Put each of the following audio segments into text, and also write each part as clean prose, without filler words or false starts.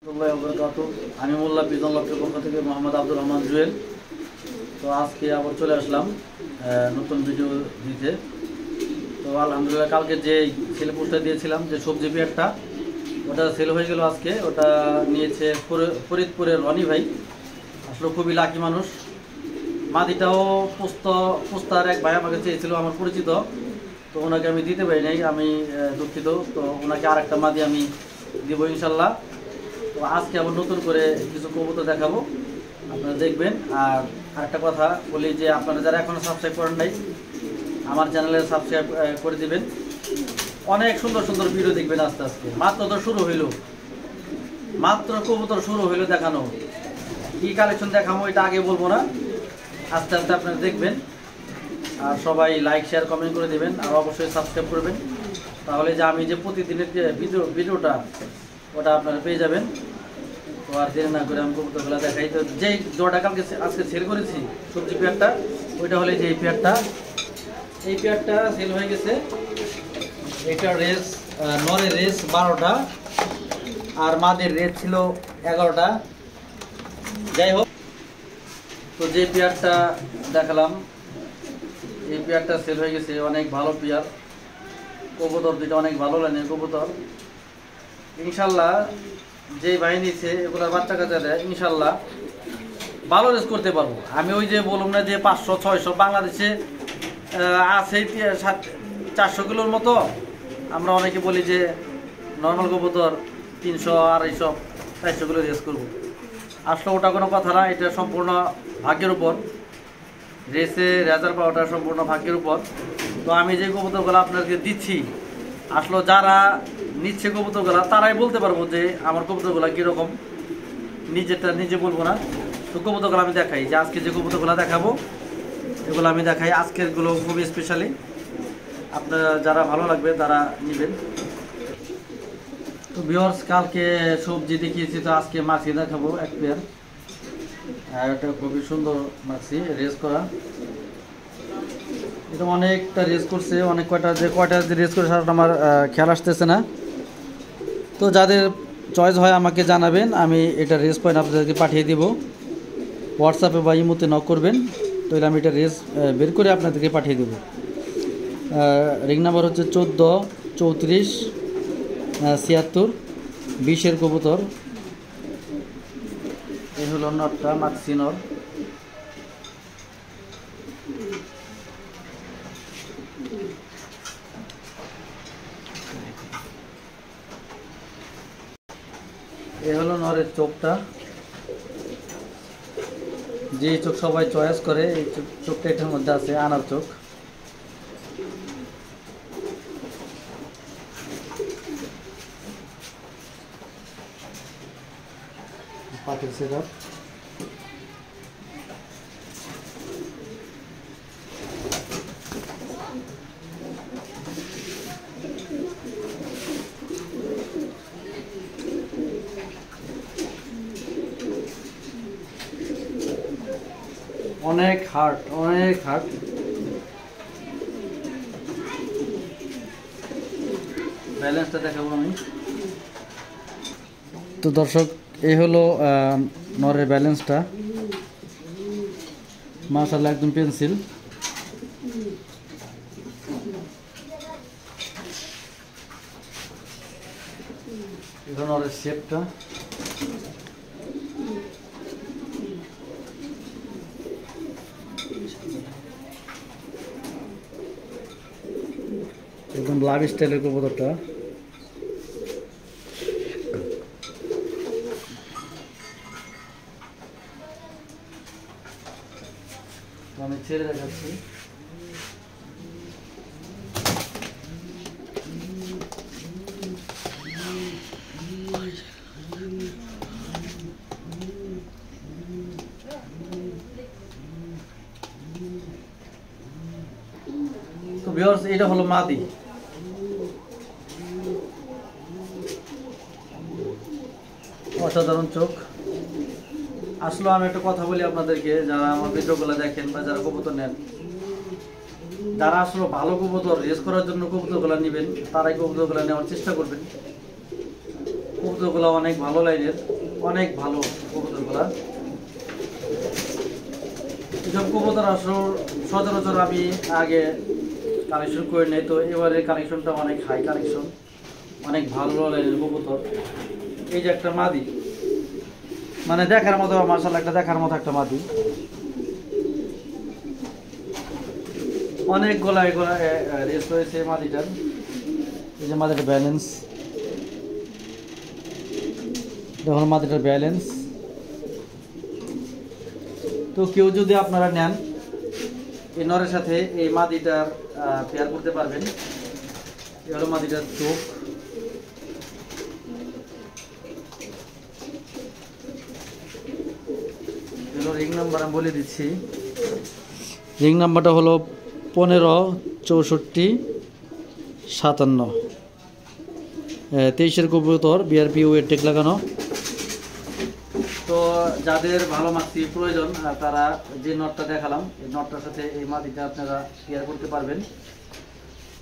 আমি মোল্লা পিজন লকের পক্ষ থেকে মোহাম্মদ আব্দুর রহমান জুয়েল। তো আজকে আবার চলে আসলাম নতুন ভিডিও দিতে। তো আলহামদুলিল্লাহ কালকে যে সেল পোস্টটা দিয়েছিলাম যে সবজি পেয়ারটা, ওটা সেল হয়ে গেল আজকে। ওটা নিয়েছে ফরিদপুরের রনি ভাই, আসলে খুবই লাকি মানুষ। মাদিটাও পোস্তার এক ভাই আমাকে চেয়েছিল, আমার পরিচিত, তো ওনাকে আমি দিতে পারি নাই, আমি দুঃখিত। তো ওনাকে আর একটা মাদি আমি দিব ইনশাল্লাহ। তো আজকে আবার নতুন করে কিছু কবুতর দেখাবো, আপনারা দেখবেন। আর আরেকটা কথা বলি যে আপনারা যারা এখনও সাবস্ক্রাইব করেন নাই, আমার চ্যানেলে সাবস্ক্রাইব করে দিবেন। অনেক সুন্দর সুন্দর ভিডিও দেখবেন আস্তে আস্তে। মাত্র তো শুরু হইলো, মাত্র কবুতর শুরু হইলো দেখানো। কি কালেকশন দেখাবো এটা আগে বলবো না, আস্তে আস্তে আপনারা দেখবেন। আর সবাই লাইক শেয়ার কমেন্ট করে দেবেন, আর অবশ্যই সাবস্ক্রাইব করবেন, তাহলে যে আমি যে প্রতিদিনের যে ভিডিওটা ওটা আপনারা পেয়ে যাবেন। তো আর দেরি না করে আমি কবুতরগুলো দেখাই। তো যেই জোড়াটা কালকে আজকে সেল করেছি সবজি পেয়ারটা, ওইটা হলে যে এই পেয়ারটা সেল হয়ে গেছে। এটা রেস নরের রেস 12টা আর মাদের রেস ছিল 11টা। যাই হোক, তো যে পেয়ারটা দেখালাম এই পেয়ারটা সেল হয়ে গেছে। অনেক ভালো পেয়ার কবুতর, দুইটা অনেক ভালো লাইনের কবুতর। ইনশাল্লাহ যে ভাই নিচ্ছে এগুলোর বাচ্চা কাচ্চা দেয়, ইনশাল্লাহ ভালো রেস করতে পারবো। আমি ওই যে বললাম না যে 500-600 বাংলাদেশে আছে 400 কিলোর মতো। আমরা অনেকে বলি যে নর্মাল কবুতর 300-250-400 কিলো রেস করবো। আসলে ওটা কোনো কথা না, এটা সম্পূর্ণ ভাগ্যের উপর। রেসে রেজাল্ট পাওয়াটা সম্পূর্ণ ভাগ্যের উপর। তো আমি যে কবুতরগুলো আপনাদেরকে দিচ্ছি, আসলে যারা নিচ্ছে কবুতরগুলো তারাই বলতে পারবো যে আমার কবুতরগুলো কীরকম। নিজেরটা নিজে বলবো না। তো কবুতরগুলো আমি দেখাই, যে আজকে যে কবুতরগুলো দেখাবো এগুলো আমি দেখাই। আজকেরগুলো খুবই স্পেশালি, আপনারা যারা ভালো লাগবে তারা নেবেন। তো ভিউয়ার্স, কালকে সবজি দেখিয়েছি, তো আজকে মাছি দেখাবো এক পেয়ার। আর এটা খুবই সুন্দর মাছি, রেস করা। এটা অনেকটা রেস করছে, অনেক কয়টা যে রেস করে সেটা আমার খেয়াল আসতেছে না। তো যাদের চয়েস হয় আমাকে জানাবেন, আমি এটা রেস পয়েন্ট আপনাদেরকে পাঠিয়ে দিব। হোয়াটসঅ্যাপে বা ইমোতে নক করবেন, তাহলে আমি এটা রেস বের করে আপনাদেরকে পাঠিয়ে দেব। রিং নাম্বার হচ্ছে 14 34 76 20-এর কবুতর। এই হলো নটটা, মাক্সি নর। এই হলো নরের চোখটা, যে চোখ সবাই চয়েস করে, এই চোখটা এটার মধ্যে আছে, আনার চোখ। পাটির সেটআপ। অনেক হার্ড, অনেক হার্ড। ব্যালেন্সটা দেখাবো আমি। তো দর্শক, এই হলো নরের ব্যালেন্সটা, মাশাআল্লাহ একদম পেন্সিল। এই হলো নরের শেপটা। একদম লাভ স্টাইলের কবুতরটা। আমি ছেড়ে দেখাচ্ছি। তো ভিউয়ার্স, এটা হলো মাদি। অসাধারণ চোখ। আসলে আমি একটা কথা বলি আপনাদেরকে, যারা আমার ভিডিওগুলো দেখেন বা যারা কবুতর নেন, যারা আসলে ভালো কবুতর রেস করার জন্য কবুতরগুলো নেবেন, তারাই কবুতরগুলো নেওয়ার চেষ্টা করবেন। কবুতরগুলো অনেক ভালো লাইনের, অনেক ভালো কবুতরগুলা। এসব কবুতর আসলে সচরাচর আমি আগে কালেকশন করে নেই, তো এবারে কালেকশনটা অনেক হাই কালেকশন, অনেক ভালো লাইনের কবুতর। এই যে একটা মাদি, মানে দেখার মতো মাশাআল্লাহ, একটা দেখার মতো একটা মাদি। অনেক গলায় রেস রয়েছে মাদিটার। এই যে মাদিটার ব্যালেন্স দেখুন, মাদিটার ব্যালেন্স। তো কেউ যদি আপনারা নেন, এই নরের সাথে এই মাদিটার পেয়ার করতে পারবেন। এই হলো মাদিটার চোখ। রিং নাম্বার আমি বলে দিচ্ছি। রিং নাম্বারটা হলো 15 64 57। 23-এর কবুতর, বিআরপি ওয়েট টেক লাগানো। তো যাদের ভালো মাছি প্রয়োজন তারা যে নটটা দেখালাম, এই নটটার সাথে এই মাটিটা আপনারা পেয়ার করতে পারবেন।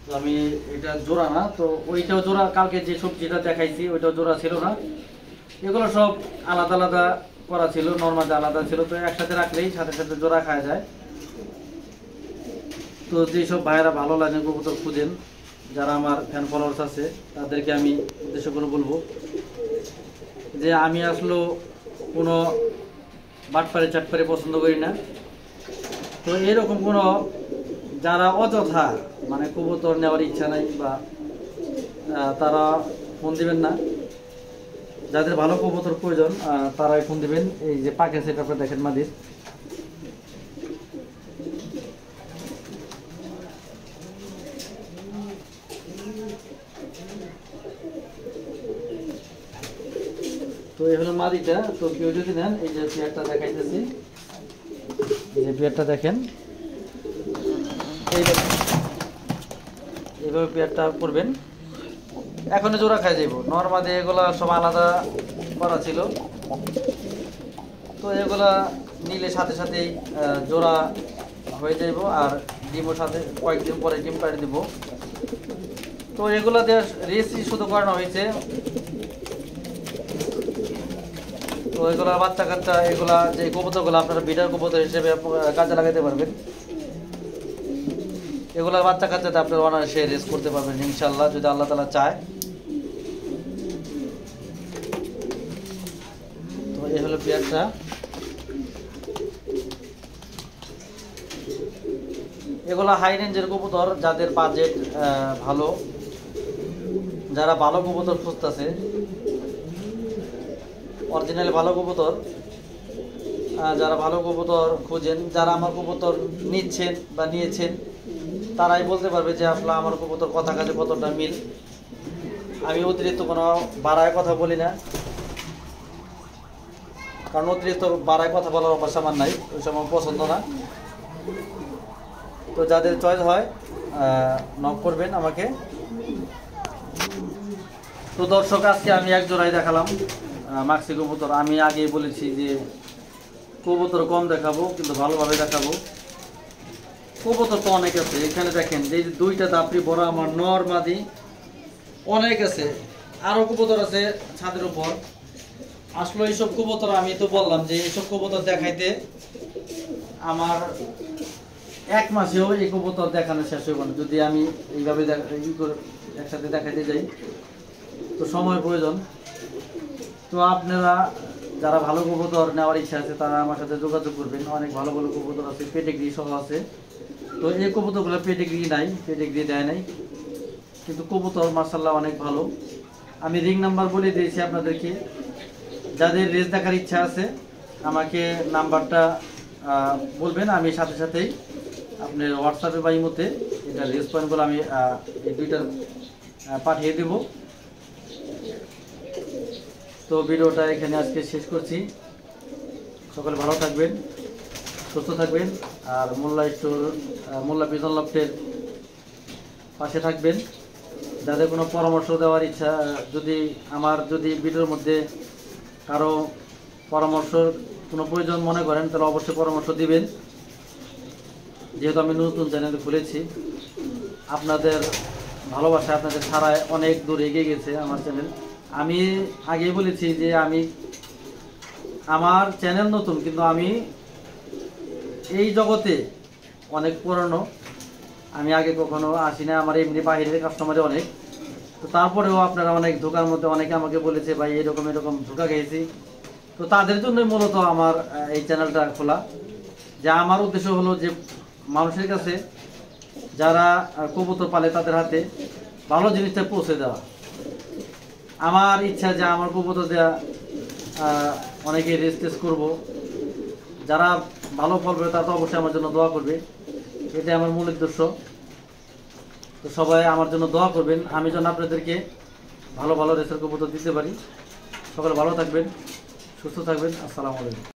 তো আমি এটা জোড়া না, তো ওইটাও জোড়া, কালকে যে সবজিটা দেখাইছি ওইটাও জোড়া ছিল না, এগুলো সব আলাদা আলাদা করা ছিল, নর্মাল আলাদা ছিল। তো একসাথে রাখলেই সাথে সাথে জোড়া খাওয়া যায়। তো যেসব ভাইয়েরা ভালো লাগে কবুতর খুঁজেন, যারা আমার ফ্যান ফলোয়ার্স আছে, তাদেরকে আমি উদ্দেশ্য করে বলবো যে আমি আসলে কোনো বাটপারে চাটপারে পছন্দ করি না। তো এরকম কোনো যারা অযথা মানে কবুতর নেওয়ার ইচ্ছা নাই বা তারা ফোন দিবেন না। যাদের ভালো কবুতর প্রয়োজন তারাই ফোন দিবেন। এই যে পাকে সেট আপটা দেখেন মাদির, তো এই হলো মাদিটা। তো কেউ যদি নেন, এই যে পেয়ারটা দেখাইতেছি, এই যে পেয়ারটা দেখেন, এইভাবে পেয়ারটা করবেন। এখনই জোড়া খাই যাইব, নর্মালি এগুলা সব আলাদা করা ছিল, তো এগুলা নিলে সাথে সাথেই জোড়া হয়ে যাইব। আর ডিমও সাথে কয়েকদিন পরে ডিম পাড়ি দিব। তো এগুলা দিয়ে রেসি শুধু করানো হয়েছে। তো এগুলা বাচ্চা কাচ্চা, এগুলা যে কবুতরগুলো আপনারা বিডার কবুতর হিসেবে কাজে লাগাতে পারবেন। এগুলার বাচ্চা কাচ্চাতে আপনারা অনায়াসে রেস করতে পারবেন ইনশাল্লাহ, যদি আল্লাহ তাআলা চায়। তো এই হলো পেয়ারটা। এগুলা হাই রেঞ্জের কবুতর, যাদের বাজেট ভালো, যারা ভালো কবুতর খুঁজতেছে, অরিজিনাল ভালো কবুতর, যারা ভালো কবুতর খুঁজেন, যারা আমার কবুতর নিচ্ছেন বা নিয়েছেন, তারাই বলতে পারবে যে আসলে আমার কবুতর কথা কাজে কতটা মিল। আমি অতিরিক্ত কোনো বাড়ায় কথা বলি না, কারণ অতিরিক্ত বাড়ায় কথা বলার অভ্যাস আমার নাই, ওই সময় পছন্দ না। তো যাদের চয়েস হয় নক করবেন আমাকে। তো দর্শক, আজকে আমি এক জোড়াই দেখালাম মাক্সি কবুতর। আমি আগেই বলেছি যে কবুতর কম দেখাবো, কিন্তু ভালোভাবে দেখাবো। কবুতর তো অনেক আছে, এখানে দেখেন যে দুইটা দাপড়ি বড় আমার নর মাদি অনেক আছে, আরো কবুতর আছে ছাদের উপর। আসলে এইসব কবুতর, আমি তো বললাম যে এইসব কবুতর দেখাইতে আমার 1 মাসেও এই কবুতর দেখানো শেষ হইব না, যদি আমি এইভাবে একসাথে দেখাইতে যাই। তো সময় প্রয়োজন। তো আপনারা যারা ভালো কবুতর নেওয়ার ইচ্ছা আছে তারা আমার সাথে যোগাযোগ করবেন। অনেক ভালো ভালো কবুতর আছে, পেডিগ্রি সহ আছে। তো এই কবুতরগুলো পেডিগ্রি নাই, পেডিগ্রি দেয় নাই, কিন্তু কবুতর মাশাআল্লাহ অনেক ভালো। আমি রিং নাম্বার বলে দিয়েছি আপনাদেরকে। যাদের রেস দেখার ইচ্ছা আছে আমাকে নাম্বারটা বলবেন, আমি সাথে সাথেই আপনার হোয়াটসঅ্যাপে বা ইমোতে এটা রেস পয়েন্টগুলো আমি এই দুইটার পাঠিয়ে দেব। তো ভিডিওটা এখানে আজকে শেষ করছি। সকলে ভালো থাকবেন, সুস্থ থাকবেন, আর মোল্লা স্টোর, মোল্লা পিজন লফটের পাশে থাকবেন। যাদের কোনো পরামর্শ দেওয়ার ইচ্ছা, যদি ভিডিওর মধ্যে কারো পরামর্শ কোনো প্রয়োজন মনে করেন, তাহলে অবশ্যই পরামর্শ দিবেন। যেহেতু আমি নতুন চ্যানেল খুলেছি, আপনাদের ভালোবাসা, আপনাদের ছাড়ায় অনেক দূর এগিয়ে গেছে আমার চ্যানেল। আমি আগেই বলেছি যে আমি আমার চ্যানেল নতুন, কিন্তু আমি এই জগতে অনেক পুরনো। আমি আগে কখনো আসি না, আমার এমনি বাইরের কাস্টমারে অনেক। তো তারপরেও আপনারা অনেক ধোকার মধ্যে অনেকে আমাকে বলেছে ভাই এরকম এরকম ধোকা খেয়েছি। তো তাদের জন্যই মূলত আমার এই চ্যানেলটা খোলা। যে আমার উদ্দেশ্য হলো যে মানুষের কাছে যারা কবুতর পালে তাদের হাতে ভালো জিনিসটা পৌঁছে দেওয়া। আমার ইচ্ছা যে আমার কবুতর দেওয়া অনেকে রেজিস্ট্রেস করব। যারা ভালো ফল পাবে তারা তো অবশ্যই আমার জন্য দোয়া করবে, এটাই আমার মূল উদ্দেশ্য। তো সবাই আমার জন্য দোয়া করবেন, আমি যেন আপনাদেরকে ভালো ভালো রেসের কবুতর দিতে পারি। সকলে ভালো থাকবেন, সুস্থ থাকবেন। আসসালামু আলাইকুম।